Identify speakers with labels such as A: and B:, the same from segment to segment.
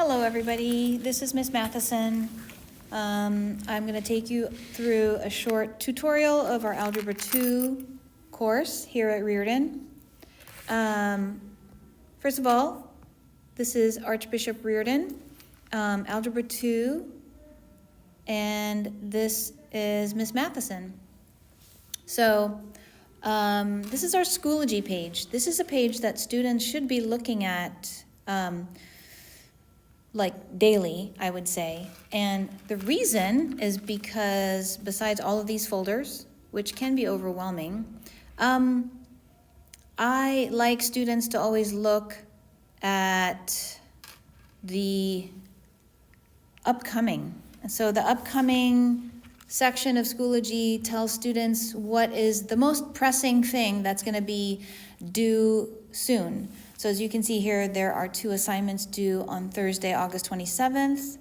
A: Hello everybody, this is Miss Mathisen. I'm going to take you through a short tutorial of our Algebra 2 course here at Reardon. First of all, this is Archbishop Reardon, Algebra 2, and this is Miss Mathisen. So this is our Schoology page. This is a page that students should be looking at like daily, I would say. And the reason is because besides all of these folders, which can be overwhelming, I like students to always look at the upcoming. So the upcoming section of Schoology tells students what is the most pressing thing that's going to be due soon. So as you can see here, there are 2 assignments due on Thursday, August 27th,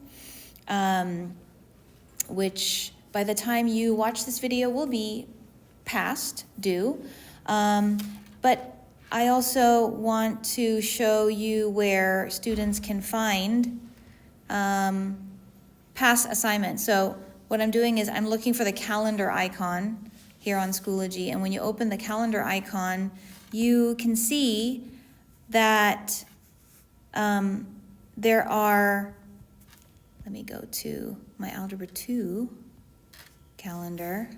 A: which by the time you watch this video will be past due. But I also want to show you where students can find past assignments. So what I'm doing is I'm looking for the calendar icon here on Schoology, and when you open the calendar icon, you can see that there are, let me go to my Algebra 2 calendar.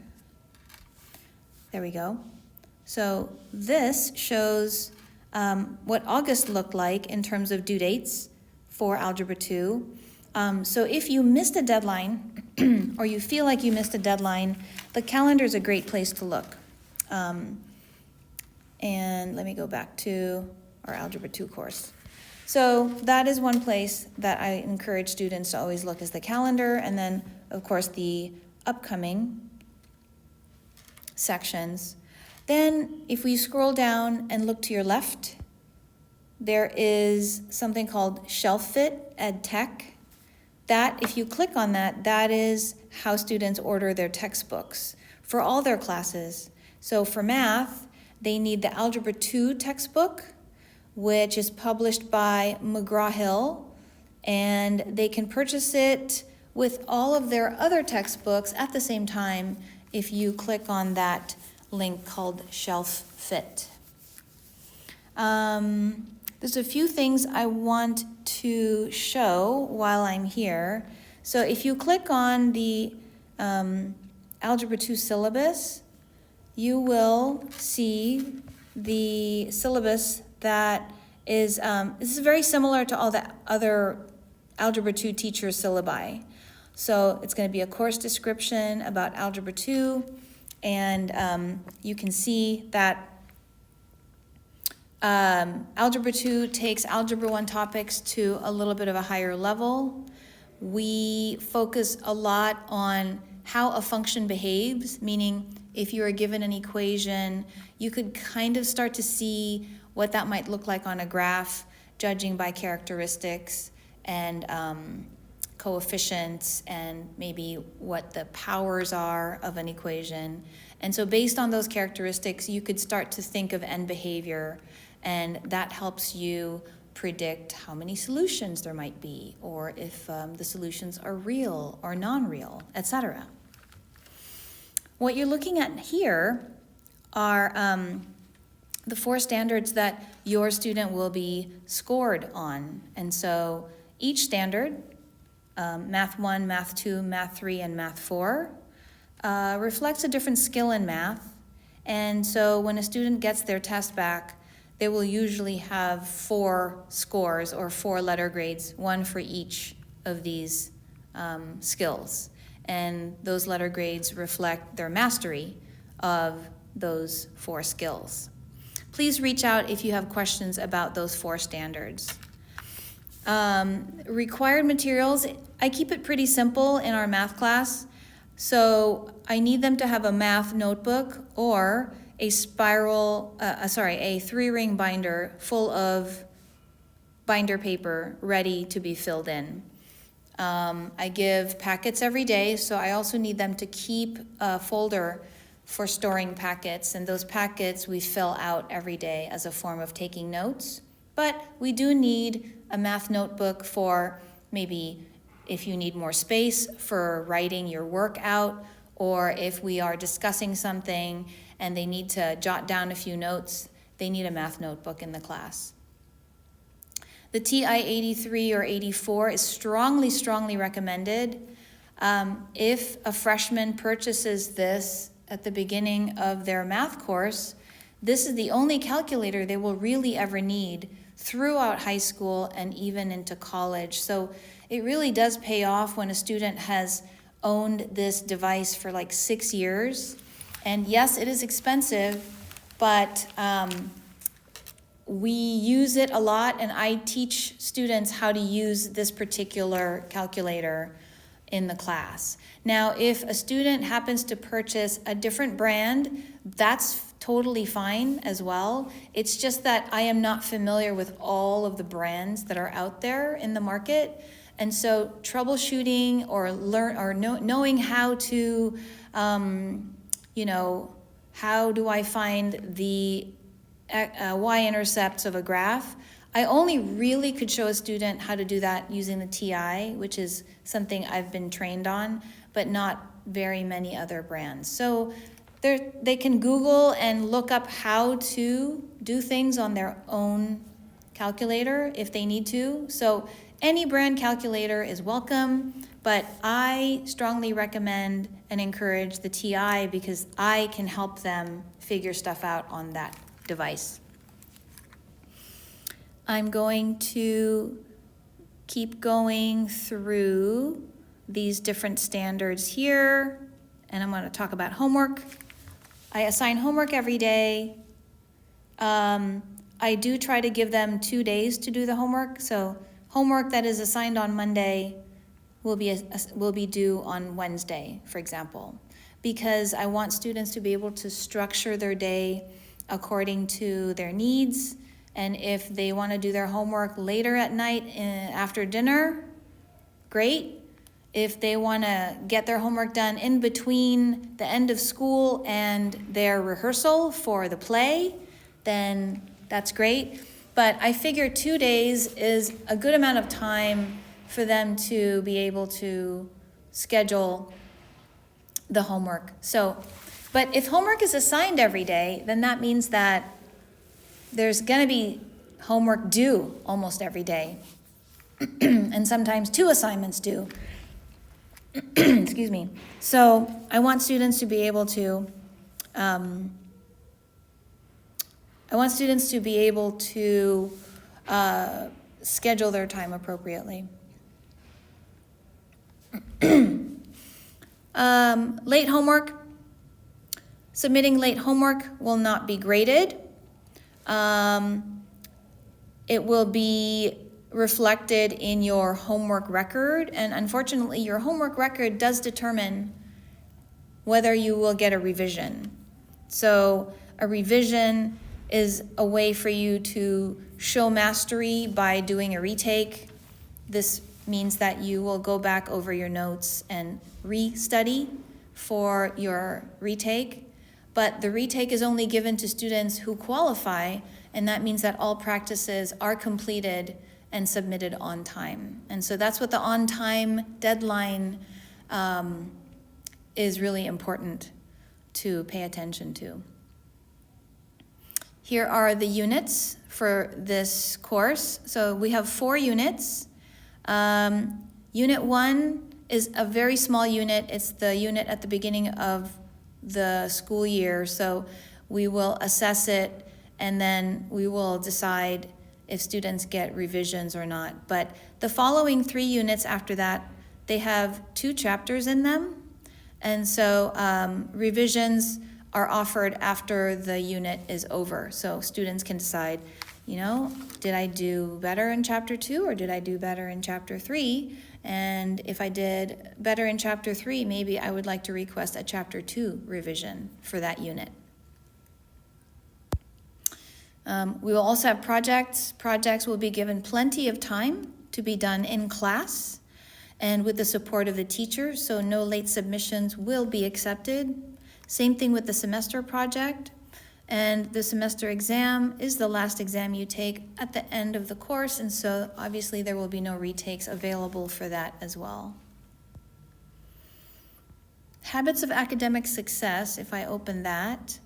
A: There we go. So this shows what August looked like in terms of due dates for Algebra 2. So if you missed a deadline or you feel like you missed a deadline, the calendar is a great place to look. And let me go back to our Algebra 2 course. So that is one place that I encourage students to always look, is the calendar, and then of course the upcoming sections. Then if we scroll down and look to your left, there is something called Shelf Fit Ed Tech. That, if you click on that, that is how students order their textbooks for all their classes. So for math, they need the Algebra 2 textbook, which is published by McGraw-Hill, and they can purchase it with all of their other textbooks at the same time if you click on that link called Shelf Fit. There's a few things I want to show while I'm here. So if you click on the Algebra 2 syllabus, you will see the syllabus that is, this is very similar to all the other Algebra 2 teacher syllabi. So it's going to be a course description about Algebra 2, and you can see that Algebra 2 takes Algebra 1 topics to a little bit of a higher level. We focus a lot on how a function behaves, meaning if you are given an equation, you could kind of start to see what that might look like on a graph, judging by characteristics and coefficients and maybe what the powers are of an equation. And so based on those characteristics, you could start to think of end behavior, and that helps you predict how many solutions there might be, or if the solutions are real or non-real, etc. What you're looking at here are the 4 standards that your student will be scored on. And so each standard, Math 1, Math 2, Math 3, and Math 4, reflects a different skill in math. And so when a student gets their test back, they will usually have 4 scores or 4 letter grades, 1 for each of these skills. And those letter grades reflect their mastery of those 4 skills. Please reach out if you have questions about those 4 standards. Required materials, I keep it pretty simple in our math class. So I need them to have a math notebook or a 3-ring binder full of binder paper ready to be filled in. I give packets every day, so I also need them to keep a folder for storing packets, and those packets we fill out every day as a form of taking notes. But we do need a math notebook for maybe if you need more space for writing your work out, or if we are discussing something and they need to jot down a few notes, they need a math notebook in the class. The TI 83 or 84 is strongly recommended. If a freshman purchases this at the beginning of their math course, this is the only calculator they will really ever need throughout high school and even into college. So it really does pay off when a student has owned this device for like 6 years. And yes, it is expensive, but we use it a lot, and I teach students how to use this particular calculator in the class. Now, if a student happens to purchase a different brand, that's totally fine as well. It's just that I am not familiar with all of the brands that are out there in the market. And so troubleshooting or knowing how to, how do I find the y-intercepts of a graph? I only really could show a student how to do that using the TI, which is something I've been trained on, but not very many other brands. So they can Google and look up how to do things on their own calculator if they need to. So any brand calculator is welcome, but I strongly recommend and encourage the TI because I can help them figure stuff out on that device. I'm going to keep going through these different standards here, and I'm going to talk about homework. I assign homework every day. I do try to give them 2 days to do the homework. So homework that is assigned on Monday will be due on Wednesday, for example, because I want students to be able to structure their day according to their needs. And if they want to do their homework later at night after dinner, great. If they want to get their homework done in between the end of school and their rehearsal for the play, then that's great. But I figure 2 days is a good amount of time for them to be able to schedule the homework. But if homework is assigned every day, then that means that there's going to be homework due almost every day. And sometimes 2 assignments due. Excuse me. So I want students to be able to schedule their time appropriately. Late homework. Submitting late homework will not be graded. It will be reflected in your homework record, and unfortunately your homework record does determine whether you will get a revision. So a revision is a way for you to show mastery by doing a retake. This means that you will go back over your notes and re-study for your retake, but the retake is only given to students who qualify, and that means that all practices are completed and submitted on time. And so that's what the on-time deadline is really important to pay attention to. Here are the units for this course. So we have 4 units. Unit 1 is a very small unit. It's the unit at the beginning of the school year. So we will assess it, and then we will decide if students get revisions or not. But the following 3 units after that, they have 2 chapters in them. And so revisions are offered after the unit is over. So students can decide, did I do better in chapter 2 or did I do better in chapter 3? And if I did better in chapter 3, maybe I would like to request a chapter 2 revision for that unit. We will also have projects. Projects will be given plenty of time to be done in class and with the support of the teacher, so no late submissions will be accepted. Same thing with the semester project. And the semester exam is the last exam you take at the end of the course, and so obviously there will be no retakes available for that as well. Habits of academic success, if I open that,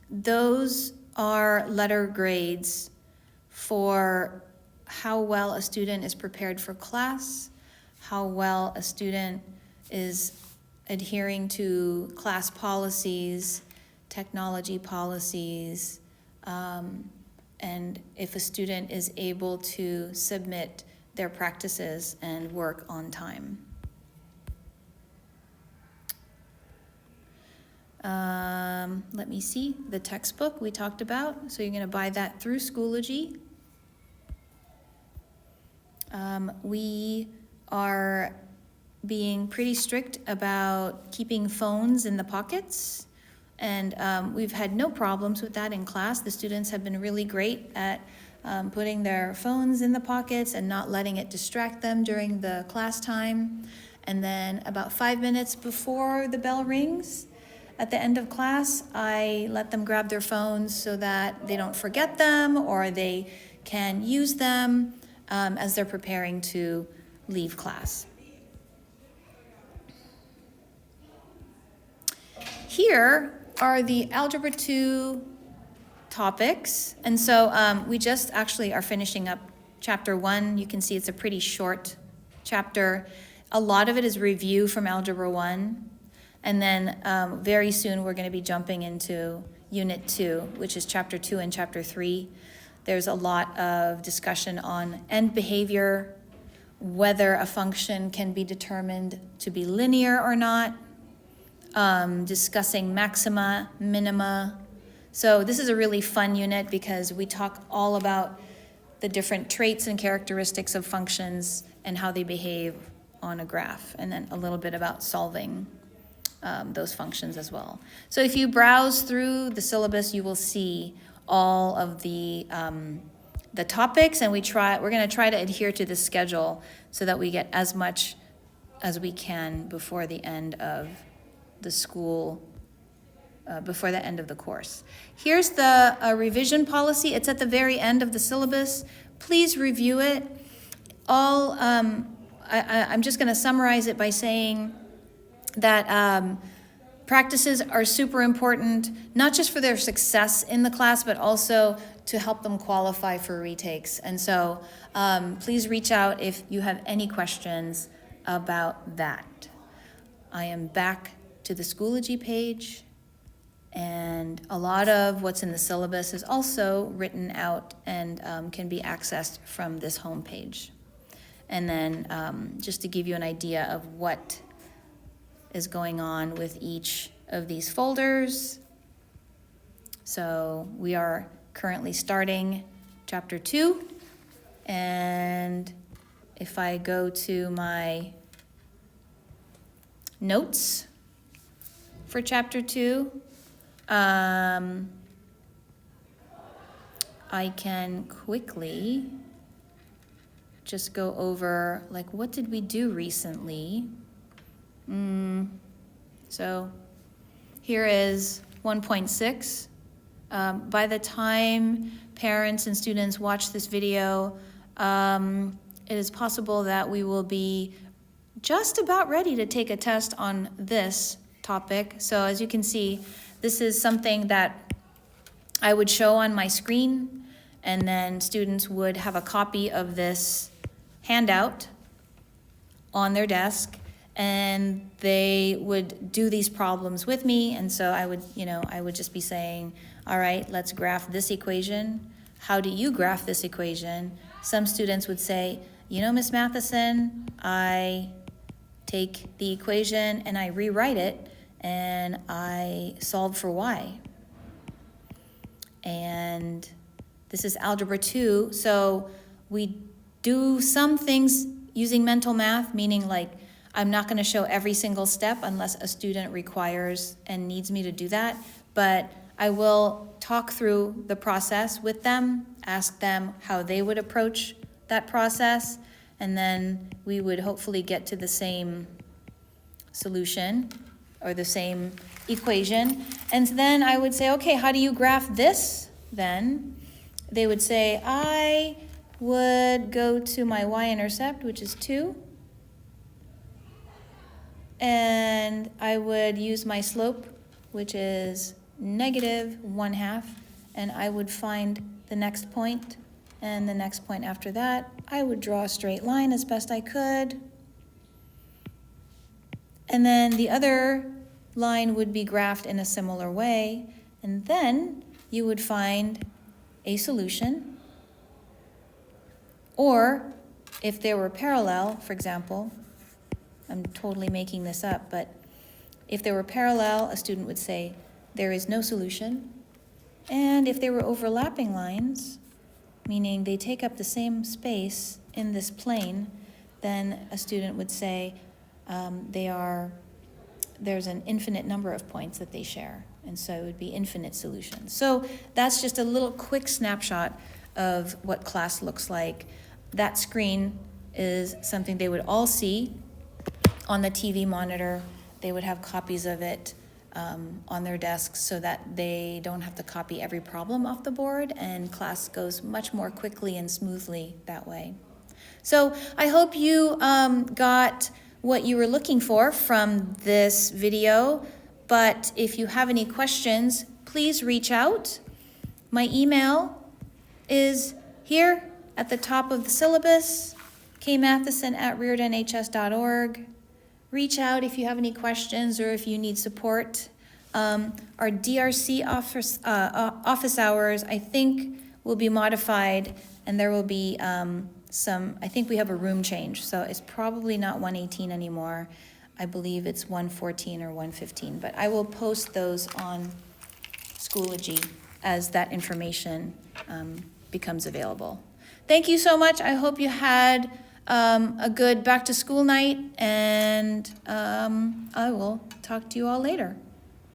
A: those are letter grades for how well a student is prepared for class, how well a student is adhering to class policies, technology policies, and if a student is able to submit their practices and work on time. Let me see, the textbook we talked about, so you're going to buy that through Schoology. We are being pretty strict about keeping phones in the pockets, and we've had no problems with that in class. The students have been really great at putting their phones in the pockets and not letting it distract them during the class time. And then about 5 minutes before the bell rings, at the end of class, I let them grab their phones so that they don't forget them or they can use them as they're preparing to leave class. Here are the Algebra 2 topics. And so we just actually are finishing up chapter 1. You can see it's a pretty short chapter. A lot of it is review from Algebra 1. And then very soon we're going to be jumping into Unit 2, which is Chapter 2 and Chapter 3. There's a lot of discussion on end behavior, whether a function can be determined to be linear or not, discussing maxima, minima. So this is a really fun unit because we talk all about the different traits and characteristics of functions and how they behave on a graph, and then a little bit about solving those functions as well. So if you browse through the syllabus, you will see all of the topics, and we're going to try to adhere to the schedule so that we get as much as we can before the end of the school, before the end of the course. Here's the revision policy. It's at the very end of the syllabus. Please review it. I'm just going to summarize it by saying that practices are super important, not just for their success in the class, but also to help them qualify for retakes. And so please reach out if you have any questions about that. I am back to the Schoology page, and a lot of what's in the syllabus is also written out and can be accessed from this homepage. And then just to give you an idea of what is going on with each of these folders. So we are currently starting chapter 2, and if I go to my notes for chapter 2, I can quickly just go over, like, what did we do recently? So here is 1.6. By the time parents and students watch this video, it is possible that we will be just about ready to take a test on this topic. So as you can see, this is something that I would show on my screen, and then students would have a copy of this handout on their desk, and they would do these problems with me. And so I would just be saying, all right, let's graph this equation. How do you graph this equation? Some students would say, Miss Mathisen, I take the equation and I rewrite it and I solve for y. And this is Algebra 2, so we do some things using mental math, meaning like I'm not going to show every single step unless a student requires and needs me to do that, but I will talk through the process with them, ask them how they would approach that process, and then we would hopefully get to the same solution. or the same equation. And then I would say, okay, how do you graph this then? They would say, I would go to my y-intercept, which is 2, and I would use my slope, which is -1/2, and I would find the next point and the next point after that. I would draw a straight line as best I could. And then the other line would be graphed in a similar way, and then you would find a solution. Or if they were parallel, for example, I'm totally making this up, but if they were parallel, a student would say, there is no solution. And if they were overlapping lines, meaning they take up the same space in this plane, then a student would say there's an infinite number of points that they share. And so it would be infinite solutions. So that's just a little quick snapshot of what class looks like. That screen is something they would all see on the TV monitor. They would have copies of it on their desks so that they don't have to copy every problem off the board, and class goes much more quickly and smoothly that way. So I hope you got what you were looking for from this video, but if you have any questions, please reach out. My email is here at the top of the syllabus, kmathisen@reardonhs.org. Reach out if you have any questions or if you need support. Our DRC office hours, I think, will be modified, and there will be I think we have a room change, so it's probably not 118 anymore. I believe it's 114 or 115, but I will post those on Schoology as that information becomes available. Thank you so much. I hope you had a good back to school night, and I will talk to you all later.